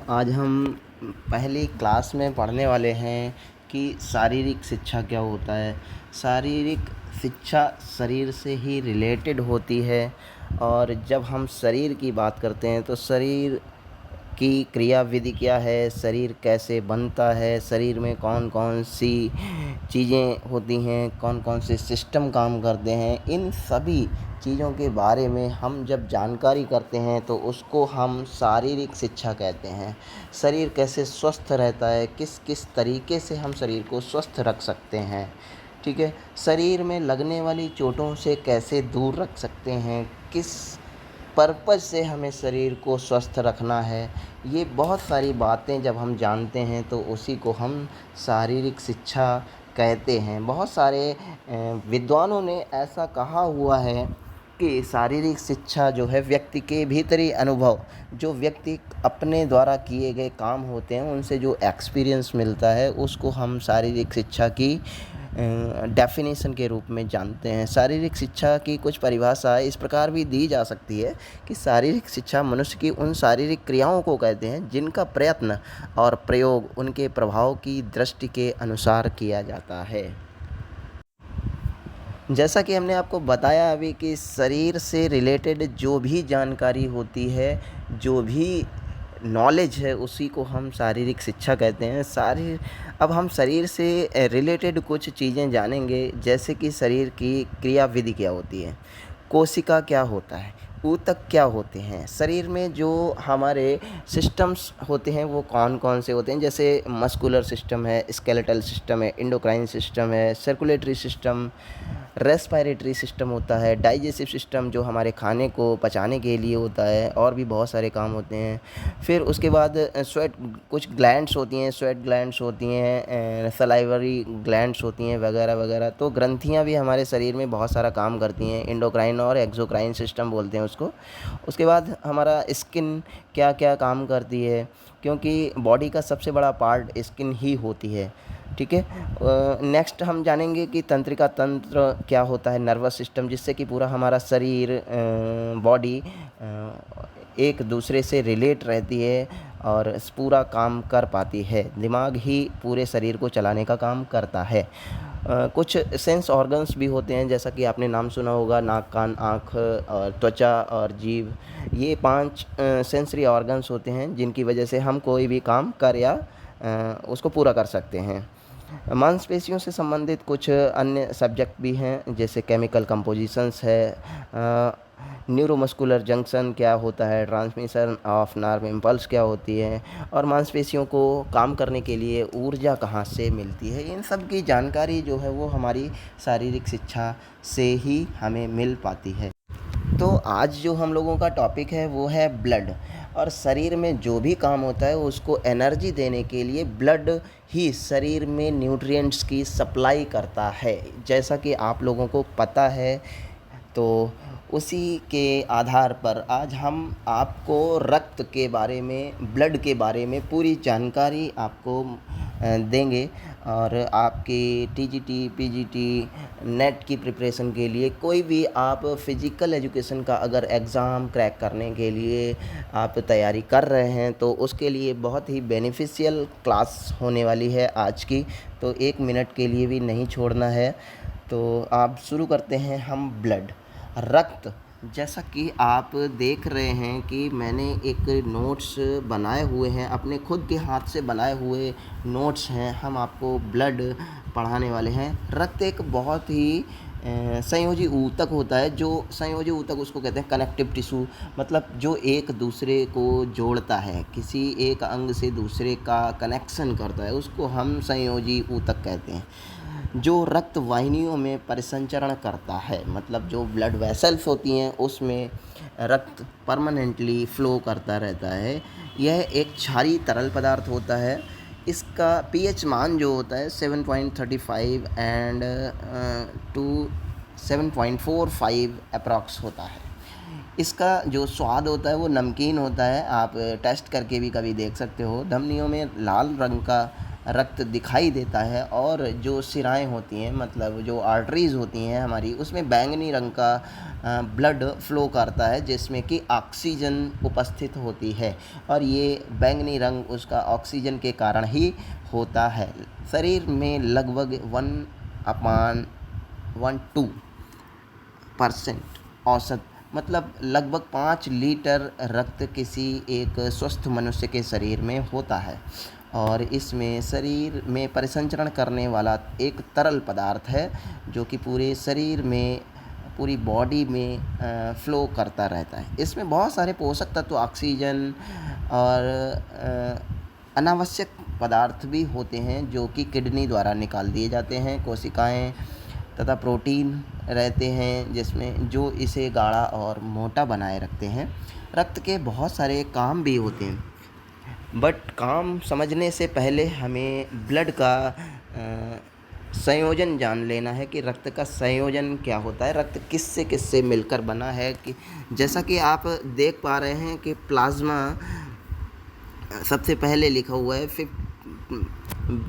आज हम पहली क्लास में पढ़ने वाले हैं कि शारीरिक शिक्षा क्या होता है। शारीरिक शिक्षा शरीर से ही रिलेटेड होती है और जब हम शरीर की बात करते हैं तो शरीर की क्रियाविधि क्या है, शरीर कैसे बनता है, शरीर में कौन कौन सी चीज़ें होती हैं, कौन कौन से सिस्टम काम करते हैं, इन सभी चीज़ों के बारे में हम जब जानकारी करते हैं तो उसको हम शारीरिक शिक्षा कहते हैं। शरीर कैसे स्वस्थ रहता है, किस किस तरीके से हम शरीर को स्वस्थ रख सकते हैं, ठीक है। शरीर में लगने वाली चोटों से कैसे दूर रख सकते हैं, किस पर्पज़ से हमें शरीर को स्वस्थ रखना है, ये बहुत सारी बातें जब हम जानते हैं तो उसी को हम शारीरिक शिक्षा कहते हैं। बहुत सारे विद्वानों ने ऐसा कहा हुआ है कि शारीरिक शिक्षा जो है व्यक्ति के भीतरी अनुभव, जो व्यक्ति अपने द्वारा किए गए काम होते हैं उनसे जो एक्सपीरियंस मिलता है उसको हम शारीरिक शिक्षा की डेफिनेशन के रूप में जानते हैं। शारीरिक शिक्षा की कुछ परिभाषा इस प्रकार भी दी जा सकती है कि शारीरिक शिक्षा मनुष्य की उन शारीरिक क्रियाओं को कहते हैं जिनका प्रयत्न और प्रयोग उनके प्रभाव की दृष्टि के अनुसार किया जाता है। जैसा कि हमने आपको बताया अभी कि शरीर से रिलेटेड जो भी जानकारी होती है, जो भी नॉलेज है, उसी को हम शारीरिक शिक्षा कहते हैं। अब हम शरीर से रिलेटेड कुछ चीज़ें जानेंगे, जैसे कि शरीर की क्रियाविधि क्या होती है, कोशिका क्या होता है, ऊतक क्या होते हैं, शरीर में जो हमारे सिस्टम्स होते हैं वो कौन कौन से होते हैं, जैसे मस्कुलर सिस्टम है, स्केलेटल सिस्टम है, एंडोक्राइन सिस्टम है, सर्कुलेटरी सिस्टम, रेस्पिरेटरी सिस्टम होता है, डाइजेस्टिव सिस्टम जो हमारे खाने को पचाने के लिए होता है, और भी बहुत सारे काम होते हैं। फिर उसके बाद स्वेट, कुछ ग्लैंड्स होती हैं, स्वेट ग्लैंड्स होती हैं, सलाइवरी ग्लैंड्स होती हैं, वगैरह वगैरह। तो ग्रंथियाँ भी हमारे शरीर में बहुत सारा काम करती हैं, एंडोक्राइन और एक्सोक्राइन सिस्टम बोलते हैं उसको। उसके बाद हमारा स्किन क्या क्या काम करती है, क्योंकि बॉडी का सबसे बड़ा पार्ट स्किन ही होती है, ठीक है। नेक्स्ट हम जानेंगे कि तंत्रिका तंत्र क्या होता है, नर्वस सिस्टम, जिससे कि पूरा हमारा शरीर, बॉडी एक दूसरे से रिलेट रहती है और पूरा काम कर पाती है। दिमाग ही पूरे शरीर को चलाने का काम करता है। कुछ सेंस ऑर्गन्स भी होते हैं, जैसा कि आपने नाम सुना होगा, नाक, कान, आँख और त्वचा और जीभ। ये 5 सेंसरी ऑर्गन्स होते हैं जिनकी वजह से हम कोई भी काम कर या उसको पूरा कर सकते हैं। मांसपेशियों से संबंधित कुछ अन्य सब्जेक्ट भी हैं, जैसे केमिकल कंपोजिशंस है, न्यूरोमस्कुलर जंक्शन क्या होता है, ट्रांसमिशन ऑफ नर्व इम्पल्स क्या होती है, और मांसपेशियों को काम करने के लिए ऊर्जा कहाँ से मिलती है। इन सब की जानकारी जो है वो हमारी शारीरिक शिक्षा से ही हमें मिल पाती है। तो आज जो हम लोगों का टॉपिक है वो है ब्लड, और शरीर में जो भी काम होता है उसको एनर्जी देने के लिए ब्लड ही शरीर में न्यूट्रिएंट्स की सप्लाई करता है, जैसा कि आप लोगों को पता है। तो उसी के आधार पर आज हम आपको रक्त के बारे में, ब्लड के बारे में पूरी जानकारी आपको देंगे। और आपकी टीजीटी, पीजीटी, नेट की प्रिपरेशन के लिए, कोई भी आप फिज़िकल एजुकेशन का अगर एग्ज़ाम क्रैक करने के लिए आप तैयारी कर रहे हैं तो उसके लिए बहुत ही बेनिफिशियल क्लास होने वाली है आज की। तो 1 मिनट के लिए भी नहीं छोड़ना है। तो आप शुरू करते हैं हम ब्लड, रक्त। जैसा कि आप देख रहे हैं कि मैंने एक नोट्स बनाए हुए हैं, अपने खुद के हाथ से बनाए हुए नोट्स हैं। हम आपको ब्लड पढ़ाने वाले हैं। रक्त एक बहुत ही संयोजी ऊतक होता है, जो संयोजी ऊतक उसको कहते हैं कनेक्टिव टिश्यू, मतलब जो एक दूसरे को जोड़ता है, किसी एक अंग से दूसरे का कनेक्शन करता है, उसको हम संयोजी ऊतक कहते हैं। जो रक्त वाहिनियों में परिसंचरण करता है, मतलब जो ब्लड वेसल्स होती हैं उसमें रक्त परमानेंटली फ़्लो करता रहता है। यह एक क्षारीय तरल पदार्थ होता है। इसका पीएच मान जो होता है 7.35 एंड टू 7.45 अप्रॉक्स होता है। इसका जो स्वाद होता है वो नमकीन होता है। आप टेस्ट करके भी कभी देख सकते हो। धमनियों में लाल रंग का रक्त दिखाई देता है और जो शिराएँ होती हैं मतलब जो आर्टरीज़ होती हैं हमारी उसमें बैंगनी रंग का ब्लड फ़्लो करता है जिसमें कि ऑक्सीजन उपस्थित होती है और ये बैंगनी रंग उसका ऑक्सीजन के कारण ही होता है। शरीर में लगभग 1/12% औसत मतलब लगभग 5 लीटर रक्त किसी एक स्वस्थ मनुष्य के शरीर में होता है और इसमें शरीर में परिसंचरण करने वाला एक तरल पदार्थ है जो कि पूरे शरीर में पूरी बॉडी में फ़्लो करता रहता है। इसमें बहुत सारे पोषक तत्व ऑक्सीजन और अनावश्यक पदार्थ भी होते हैं जो कि किडनी द्वारा निकाल दिए जाते हैं। कोशिकाएं तथा प्रोटीन रहते हैं जिसमें जो इसे गाढ़ा और मोटा बनाए रखते हैं। रक्त के बहुत सारे काम भी होते हैं बट काम समझने से पहले हमें ब्लड का संयोजन जान लेना है कि रक्त का संयोजन क्या होता है, रक्त किससे किससे मिलकर बना है। कि जैसा कि आप देख पा रहे हैं कि प्लाज्मा सबसे पहले लिखा हुआ है।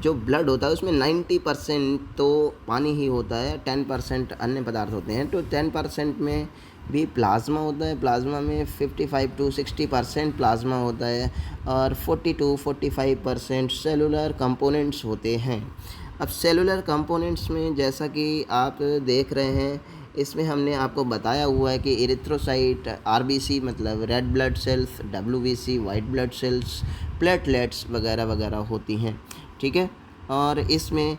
जो ब्लड होता है उसमें 90% तो पानी ही होता है, 10% अन्य पदार्थ होते हैं। तो 10% में भी प्लाज्मा होता है। प्लाज्मा में 55 to 60% प्लाज्मा होता है और 40 to 45% सेलुलर कंपोनेंट्स होते हैं। अब सेलुलर कंपोनेंट्स में जैसा कि आप देख रहे हैं इसमें हमने आपको बताया हुआ है कि इरिथ्रोसाइट, आरबीसी मतलब red blood cells, WBC white blood cells, platelets वगैरह वगैरह होती हैं, ठीक है। और इसमें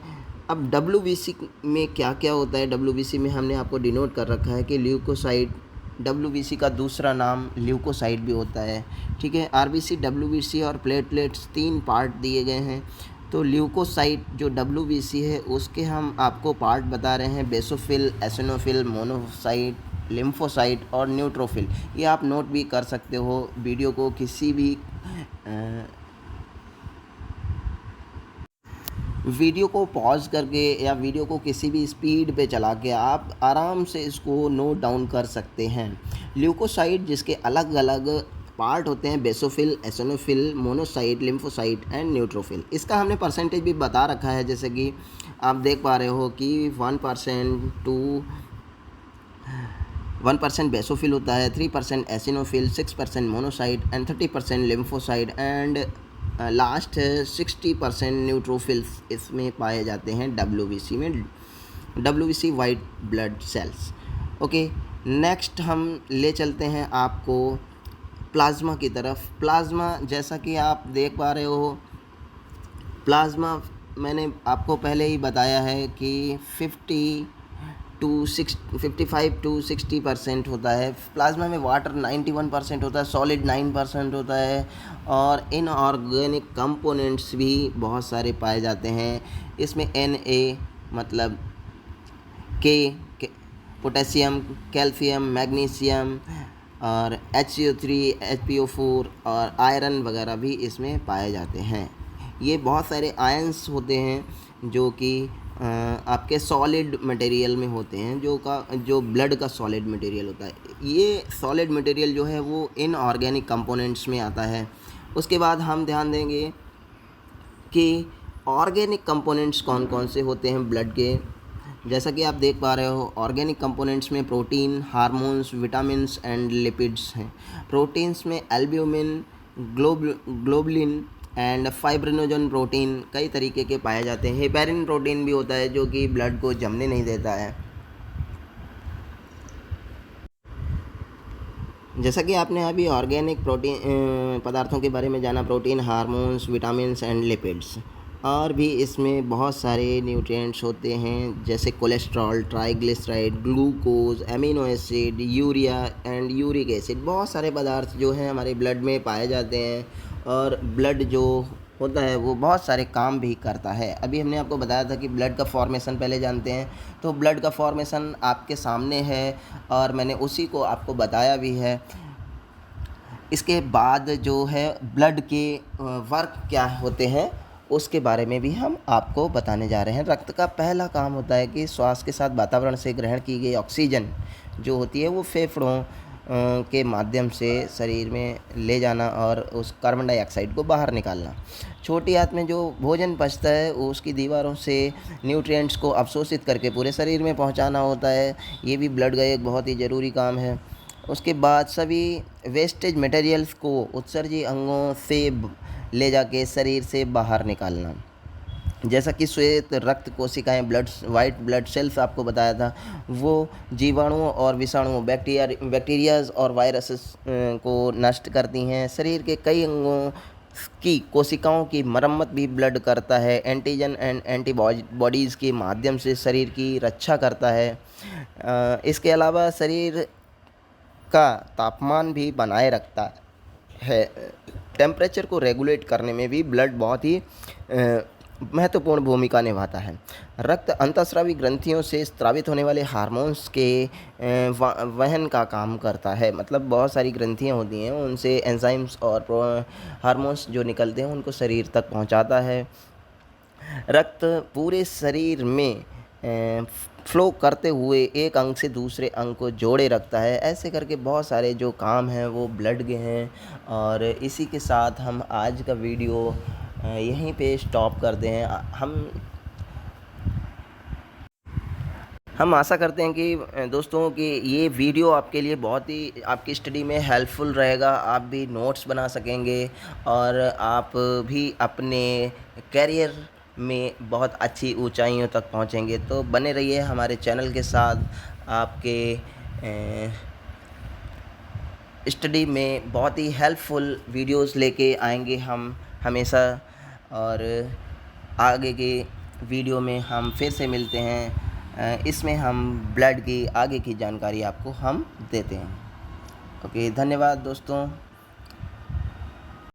अब डब्ल्यूबीसी में क्या क्या होता है, डब्ल्यूबीसी में हमने आपको डिनोट कर रखा है कि ल्यूकोसाइट, डब्ल्यूबीसी का दूसरा नाम ल्यूकोसाइट भी होता है, ठीक है। आरबीसी, डब्ल्यूबीसी और प्लेटलेट्स 3 पार्ट दिए गए हैं। तो ल्यूकोसाइट जो डब्ल्यूबीसी है उसके हम आपको पार्ट बता रहे हैं, बेसोफिल, एसिनोफिल, मोनोसाइट, लिम्फोसाइट और न्यूट्रोफिल। ये आप नोट भी कर सकते हो। वीडियो को किसी भी वीडियो को पॉज करके या वीडियो को किसी भी स्पीड पे चला के आप आराम से इसको नोट डाउन कर सकते हैं। ल्यूकोसाइट जिसके अलग अलग पार्ट होते हैं, basophil, eosinophil, monocyte, lymphocyte and neutrophil. इसका हमने परसेंटेज भी बता रखा है, जैसे कि आप देख पा रहे हो कि 1% बेसोफिल होता है, 3% eosinophil, 6% monocyte and 30% lymphocyte and last 60% neutrophils इसमें पाए जाते हैं डब्ल्यूबीसी में, WBC white blood cells. Okay, next हम ले चलते हैं आपको प्लाज्मा की तरफ। प्लाज्मा जैसा कि आप देख पा रहे हो, प्लाज्मा मैंने आपको पहले ही बताया है कि 55 to 60% होता है। प्लाज्मा में वाटर 91% होता है, सॉलिड 9% होता है और इनऑर्गेनिक कंपोनेंट्स भी बहुत सारे पाए जाते हैं। इसमें Na मतलब के पोटेशियम, कैल्शियम, मैग्नीशियम और HCO3, HPO4 और आयरन वगैरह भी इसमें पाए जाते हैं। ये बहुत सारे आयंस होते हैं जो कि आपके सॉलिड मटेरियल में होते हैं, जो ब्लड का सॉलिड मटेरियल होता है। ये सॉलिड मटेरियल जो है वो इनऑर्गेनिक कंपोनेंट्स में आता है। उसके बाद हम ध्यान देंगे कि ऑर्गेनिक कंपोनेंट्स कौन कौन से होते हैं ब्लड के। जैसा कि आप देख पा रहे हो, ऑर्गेनिक कंपोनेंट्स में protein, hormones, vitamins and lipids हैं। प्रोटीन्स में albumin, globulin and fibrinogen protein कई तरीके के पाए जाते हैं। हेपेरिन प्रोटीन भी होता है जो कि ब्लड को जमने नहीं देता है। जैसा कि आपने अभी ऑर्गेनिक प्रोटीन पदार्थों के बारे में जाना, protein, hormones, vitamins and lipids, और भी इसमें बहुत सारे न्यूट्रिएंट्स होते हैं जैसे cholesterol, triglyceride, glucose, amino acid, urea and uric acid. बहुत सारे पदार्थ जो हैं हमारे ब्लड में पाए जाते हैं और ब्लड जो होता है वो बहुत सारे काम भी करता है। अभी हमने आपको बताया था कि ब्लड का फॉर्मेशन पहले जानते हैं, तो ब्लड का फॉर्मेशन आपके सामने है और मैंने उसी को आपको बताया भी है। इसके बाद जो है ब्लड के वर्क क्या होते हैं उसके बारे में भी हम आपको बताने जा रहे हैं। रक्त का पहला काम होता है कि श्वास के साथ वातावरण से ग्रहण की गई ऑक्सीजन जो होती है वो फेफड़ों के माध्यम से शरीर में ले जाना और उस कार्बन डाइऑक्साइड को बाहर निकालना। छोटी आंत में जो भोजन पचता है वो उसकी दीवारों से न्यूट्रिएंट्स को अवशोषित करके पूरे शरीर में पहुंचाना होता है। ये भी ब्लड का एक बहुत ही ज़रूरी काम है। उसके बाद सभी वेस्टेज मटेरियल्स को उत्सर्जी अंगों से ले जाके शरीर से बाहर निकालना, जैसा कि श्वेत रक्त कोशिकाएं वाइट ब्लड सेल्स आपको बताया था, वो जीवाणुओं और विषाणुओं बैक्टीरियाज और वायरसेस को नष्ट करती हैं। शरीर के कई अंगों की कोशिकाओं की मरम्मत भी ब्लड करता है। एंटीजन एंड एंटीबॉडीज़ के माध्यम से शरीर की रक्षा करता है। इसके अलावा शरीर का तापमान भी बनाए रखता है। टेम्परेचर को रेगुलेट करने में भी ब्लड बहुत ही महत्वपूर्ण भूमिका निभाता है। रक्त अंतःस्रावी ग्रंथियों से स्रावित होने वाले हार्मोन्स के वहन का काम करता है। मतलब बहुत सारी ग्रंथियाँ होती हैं, उनसे एंजाइम्स और हार्मोन्स जो निकलते हैं उनको शरीर तक पहुंचाता है। रक्त पूरे शरीर में फ्लो करते हुए एक अंग से दूसरे अंग को जोड़े रखता है। ऐसे करके बहुत सारे जो काम हैं वो ब्लड के हैं। और इसी के साथ हम आज का वीडियो यहीं पे स्टॉप करते हैं। हम आशा करते हैं कि दोस्तों कि ये वीडियो आपके लिए बहुत ही आपकी स्टडी में हेल्पफुल रहेगा। आप भी नोट्स बना सकेंगे और आप भी अपने करियर में बहुत अच्छी ऊंचाइयों तक पहुंचेंगे। तो बने रहिए हमारे चैनल के साथ। आपके स्टडी में बहुत ही हेल्पफुल वीडियोस लेके आएंगे हम हमेशा। और आगे के वीडियो में हम फिर से मिलते हैं। इसमें हम ब्लड की आगे की जानकारी आपको हम देते हैं। ओके, धन्यवाद दोस्तों।